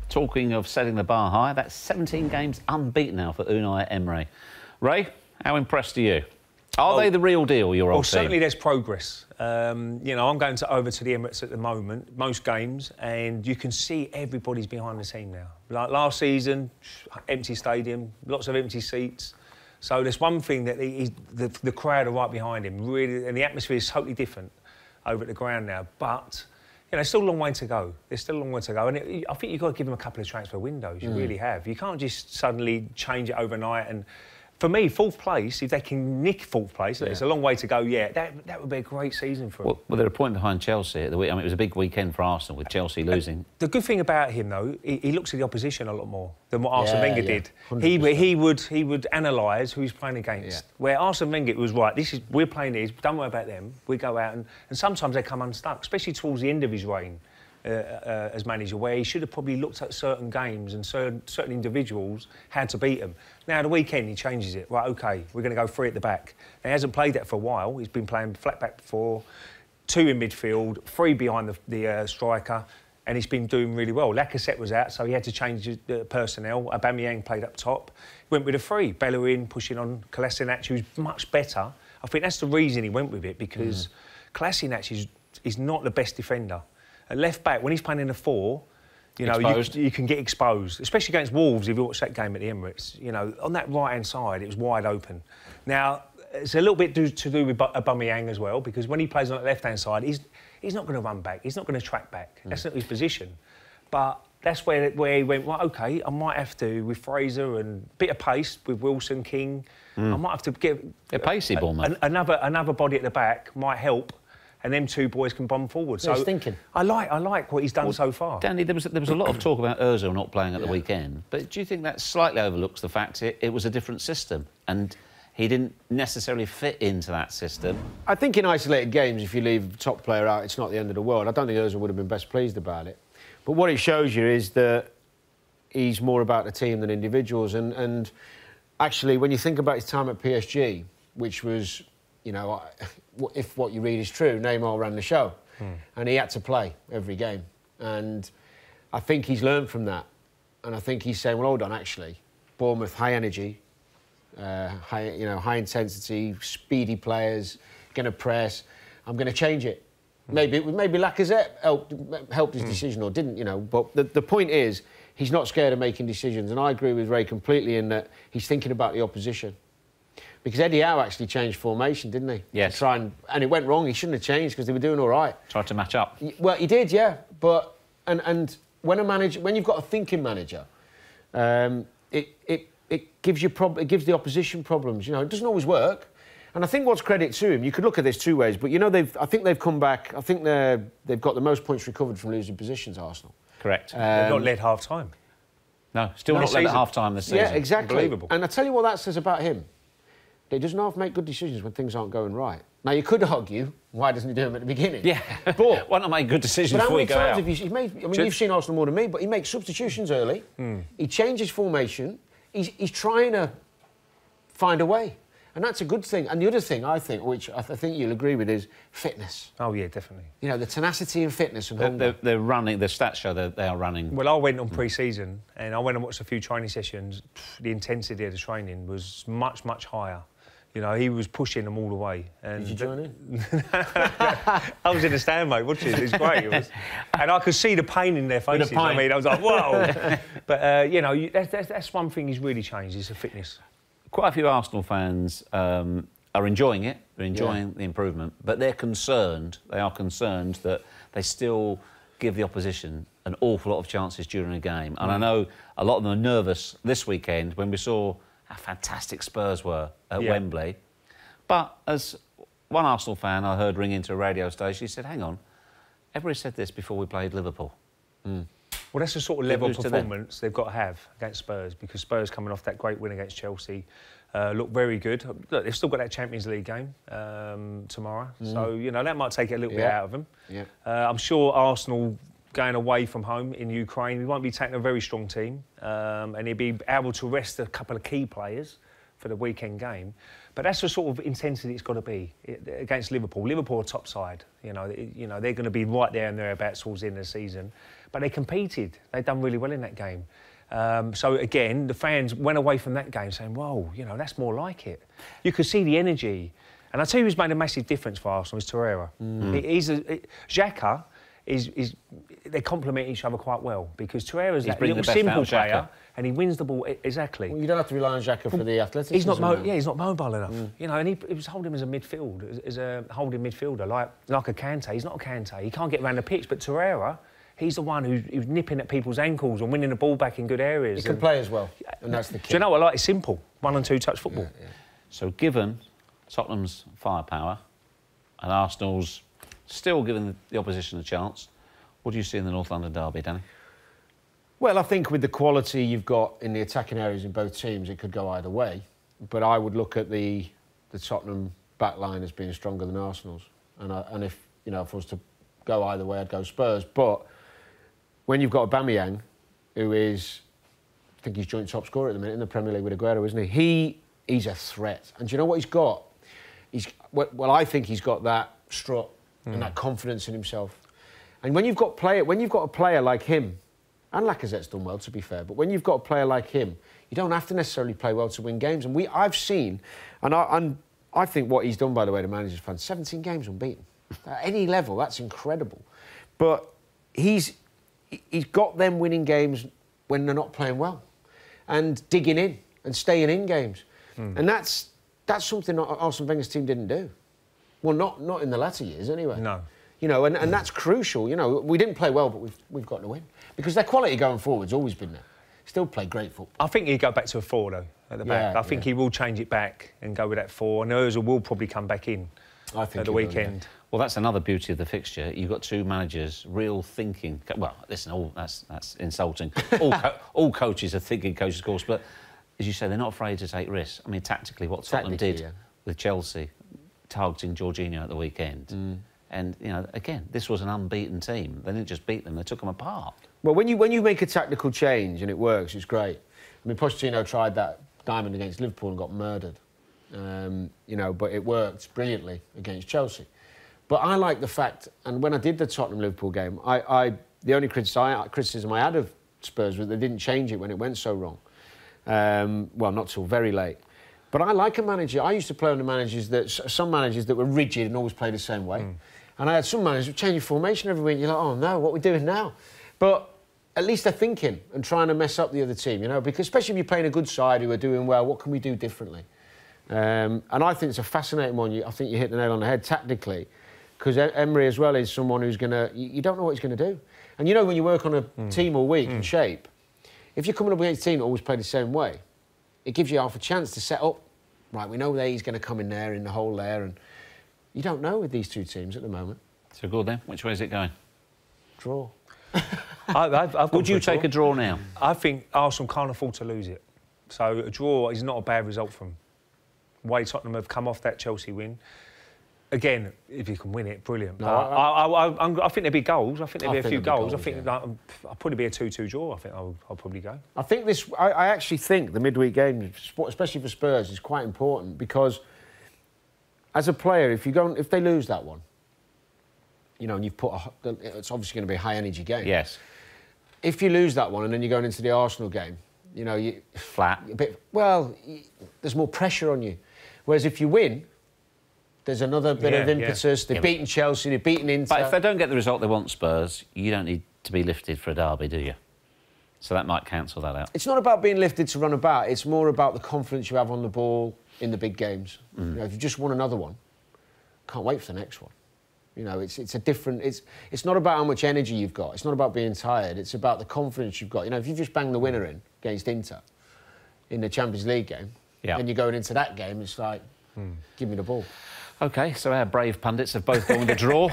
talking of setting the bar high, that's 17 games unbeaten now for Unai Emery. Ray, how impressed are you? Are they the real deal, your old team? Certainly there's progress. You know, I'm going over to the Emirates at the moment, most games, and you can see everybody's behind the team now. Like last season, empty stadium, lots of empty seats. So there's one thing that the crowd are right behind him, really, and the atmosphere is totally different over at the ground now. But you know, there's still a long way to go. There's still a long way to go, and I think you've got to give them a couple of transfer windows. You really have. You can't just suddenly change it overnight. And for me, fourth place, if they can nick fourth place, it's a long way to go. Yeah, that would be a great season for them. Well, they're a point behind Chelsea at the week. I mean, it was a big weekend for Arsenal with Chelsea losing. The good thing about him, though, he looks at the opposition a lot more than what Arsene Wenger did. 100%. He would analyse who he's playing against. Where Arsene Wenger was right. We're playing these. Don't worry about them. We go out and sometimes they come unstuck, especially towards the end of his reign as manager, where he should have probably looked at certain games and certain individuals how to beat them. Now, the weekend, he changes it. Right, OK, we're going to go 3 at the back. Now, he hasn't played that for a while. He's been playing flat back before, 2 in midfield, 3 behind the striker, and he's been doing really well. Lacazette was out, so he had to change the personnel. Aubameyang played up top. Went with a 3. Bellerin pushing on Kolasinac, who's much better. I think that's the reason he went with it, because Kolasinac is not the best defender. At left back, when he's playing in a 4, you know, you can get exposed, especially against Wolves. If you watch that game at the Emirates, you know, on that right-hand side, it was wide open. Now, it's a little bit to do with Aubameyang as well, because when he plays on the left-hand side, he's not going to run back, he's not going to track back. That's not his position. But that's where he went, right, OK, I might have to, with Fraser and a bit of pace with Wilson, King, I might have to get... A pacey ball, mate. Another body at the back might help. And them 2 boys can bomb forward. So he's thinking. I like what he's done so far. Danny, there was a lot of talk about Ozil not playing at the weekend, but do you think that slightly overlooks the fact it was a different system and he didn't necessarily fit into that system? I think in isolated games, if you leave a top player out, it's not the end of the world. I don't think Ozil would have been best pleased about it. But what it shows you is that he's more about the team than individuals. And actually, when you think about his time at PSG, which was, you know, if what you read is true, Neymar ran the show. And he had to play every game. And I think he's learned from that. And I think he's saying, well, hold on, actually, Bournemouth, high energy, high intensity, speedy players, going to press. I'm going to change it. Maybe Lacazette helped his decision or didn't, you know. But the point is, he's not scared of making decisions. And I agree with Ray completely in that he's thinking about the opposition. Because Eddie Howe actually changed formation, didn't he? Yes. And it went wrong. He shouldn't have changed because they were doing all right. Tried to match up. Well, he did, yeah. But and when you've got a thinking manager, it gives the opposition problems. You know, it doesn't always work. And I think what's credit to him, you could look at this 2 ways, but you know, I think they've come back. I think they've got the most points recovered from losing positions, Arsenal. Correct. They've not led half time. No, still not led at half time this season. Yeah, exactly. Unbelievable. And I tell you what that says about him. He doesn't have to make good decisions when things aren't going right. Now, you could argue, why doesn't he do them at the beginning? Yeah, but why not make good decisions before you go out? You've seen Arsenal more than me, but he makes substitutions early. He changes formation. He's trying to find a way. And that's a good thing. And the other thing, I think, which I think you'll agree with, is fitness. Oh, yeah, definitely. You know, the tenacity and fitness and hunger. They're running, the stats show they are running. Well, I went on pre-season and I went and watched a few training sessions. The intensity of the training was much, much higher. You know, he was pushing them all the way. And did you join in? I was in the stand, mate, watching it. It was great. And I could see the pain in their faces. I mean, I was like, whoa. But, you know, that's one thing he's really changed, is the fitness. Quite a few Arsenal fans are enjoying it. They're enjoying the improvement, but they're concerned. They are concerned that they still give the opposition an awful lot of chances during a game. And I know a lot of them are nervous this weekend when we saw how fantastic Spurs were at Wembley. But as one Arsenal fan I heard ring into a radio station, he said, hang on, everybody said this before we played Liverpool. Well, that's the sort of level of performance they've got to have against Spurs, because Spurs, coming off that great win against Chelsea, look very good. Look, they've still got that Champions League game tomorrow, so, you know, that might take it a little bit out of them. I'm sure Arsenal, going away from home in Ukraine, he won't be taking a very strong team, and he'll be able to rest a couple of key players for the weekend game. But that's the sort of intensity it's got to be against Liverpool. Liverpool are top side. You know, they're going to be right there and thereabouts towards the end of the season. But they competed. They've done really well in that game. So again, the fans went away from that game saying, "Whoa, you know, that's more like it." You could see the energy. And I tell you, who's made a massive difference for Arsenal is Torreira. Xhaka they complement each other quite well because Torreira's that little simple player and he wins the ball exactly. Well, you don't have to rely on Xhaka for the athleticism. He's not mobile enough. You know, and he was holding him as a midfield, as a holding midfielder, like a Kante. He's not a Kante. He can't get around the pitch, but Torreira, he's the one who's nipping at people's ankles and winning the ball back in good areas. He can play as well, and that's the key. Do you know what I like? It's simple, 1 and 2 touch football. Yeah. So given Tottenham's firepower and Arsenal's still giving the opposition a chance, what do you see in the North London derby, Danny? Well, I think with the quality you've got in the attacking areas in both teams, it could go either way. But I would look at the Tottenham back line as being stronger than Arsenal's. And if I was to go either way, I'd go Spurs. But when you've got Aubameyang, who is, I think he's joint top scorer at the minute in the Premier League with Aguero, isn't he? He's a threat. And do you know what he's got? I think he's got that strut and that confidence in himself. And when you've got a player like him, and Lacazette's done well, to be fair, but when you've got a player like him, you don't have to necessarily play well to win games. And I've seen, and I think what he's done, by the way, the manager's fan, 17 games unbeaten. At any level, that's incredible. But he's got them winning games when they're not playing well, and digging in and staying in games. And that's something Arsene Wenger's team didn't do. Well, not in the latter years, anyway. No. You know, and that's crucial. You know, we didn't play well, but we've got to win because their quality going forward's always been there. Still play great football. I think he'll go back to a 4 though at the back. I think he will change it back and go with that 4. And Ozil will probably come back in at the weekend. Well, that's another beauty of the fixture. You've got 2 managers, real thinking. Well, listen, that's insulting. All coaches are thinking coaches, of course, but as you say, they're not afraid to take risks. I mean, tactically, what Tottenham did with Chelsea, targeting Jorginho at the weekend. And, you know, again, this was an unbeaten team. They didn't just beat them, they took them apart. Well, when you make a tactical change and it works, it's great. I mean, Pochettino tried that diamond against Liverpool and got murdered. You know, but it worked brilliantly against Chelsea. But I like the fact, and when I did the Tottenham-Liverpool game, the only criticism I had of Spurs was they didn't change it when it went so wrong. Well, not till very late. But I like a manager. I used to play under some managers that were rigid and always played the same way. And I had some managers who change your formation every week. You're like, oh no, what are we doing now? But at least they're thinking and trying to mess up the other team, you know, because especially if you're playing a good side who are doing well, what can we do differently? And I think it's a fascinating one. I think you hit the nail on the head tactically, because Emery as well is someone who's going to... You don't know what he's going to do. And you know when you work on a team all week in shape, if you're coming up against a team that always play the same way, it gives you half a chance to set up. Right, we know that he's going to come in there, in the hole there, and you don't know with these 2 teams at the moment. So good then. Which way is it going? Draw. Would you take a draw now? I think Arsenal can't afford to lose it. So a draw is not a bad result for them. The way Tottenham have come off that Chelsea win. Again, if you can win it, brilliant. No, I think there'll be goals. I think there'll be a few goals. I think yeah. I'll probably be a 2-2 draw. I think I'll probably go. I think I actually think the midweek game, especially for Spurs, is quite important because as a player, if they lose that one, you know, and you've it's obviously going to be a high energy game. Yes. If you lose that one and then you're going into the Arsenal game, you know, flat. There's more pressure on you. Whereas if you win, there's another bit of impetus. They've beaten Chelsea, they've beaten Inter. But if they don't get the result they want, Spurs, you don't need to be lifted for a derby, do you? So that might cancel that out. It's not about being lifted to run about. It's more about the confidence you have on the ball in the big games. You know, if you just won another one, can't wait for the next one. You know, it's a different... It's not about how much energy you've got. It's not about being tired. It's about the confidence you've got. You know, if you just bang the winner in against Inter in the Champions League game, and you're going into that game, it's like, give me the ball. OK, so our brave pundits have both gone with a draw.